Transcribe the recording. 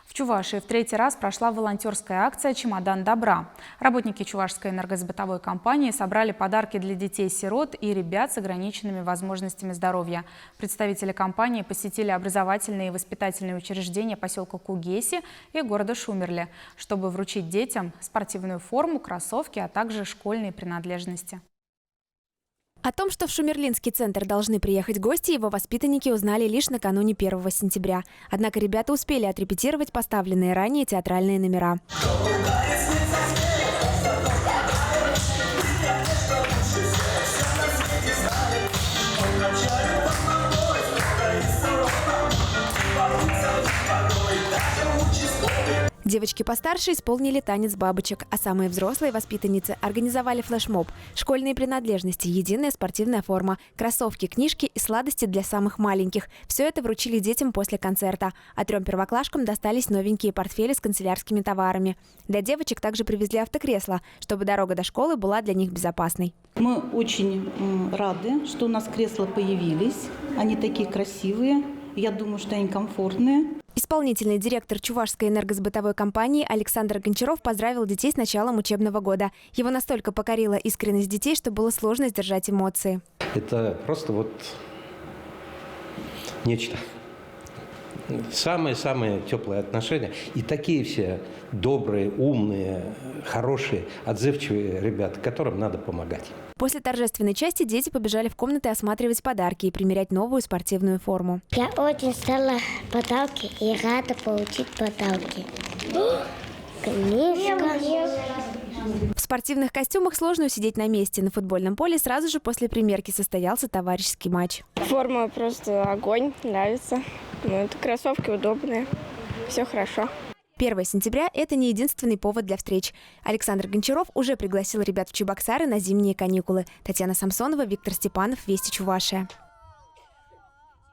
В Чувашии в третий раз прошла волонтерская акция «Чемодан добра». Работники Чувашской энергосбытовой компании собрали подарки для детей-сирот и ребят с ограниченными возможностями здоровья. Представители компании посетили образовательные и воспитательные учреждения поселка Кугеси и города Шумерле, чтобы вручить детям спортивную форму, кроссовки, а также школьные принадлежности. О том, что в Шумерлинский центр должны приехать гости, его воспитанники узнали лишь накануне 1 сентября. Однако ребята успели отрепетировать поставленные ранее театральные номера. Девочки постарше исполнили танец бабочек, а самые взрослые воспитанницы организовали флешмоб. Школьные принадлежности, единая спортивная форма, кроссовки, книжки и сладости для самых маленьких. Все это вручили детям после концерта. А 3 первоклашкам достались новенькие портфели с канцелярскими товарами. Для девочек также привезли автокресла, чтобы дорога до школы была для них безопасной. Мы очень рады, что у нас кресла появились. Они такие красивые. Я думаю, что они комфортные. Исполнительный директор Чувашской энергосбытовой компании Александр Гончаров поздравил детей с началом учебного года. Его настолько покорила искренность детей, что было сложно сдержать эмоции. Это просто нечто. Самые-самые теплые отношения. И такие все добрые, умные, хорошие, отзывчивые ребята, которым надо помогать. После торжественной части дети побежали в комнаты осматривать подарки и примерять новую спортивную форму. Я очень стала подарки и рада получить подарки. Книжка. В спортивных костюмах сложно усидеть на месте. На футбольном поле сразу же после примерки состоялся товарищеский матч. Форма просто огонь, нравится. Это кроссовки удобные, все хорошо. 1 сентября – это не единственный повод для встреч. Александр Гончаров уже пригласил ребят в Чебоксары на зимние каникулы. Татьяна Самсонова, Виктор Степанов, Вести Чувашия.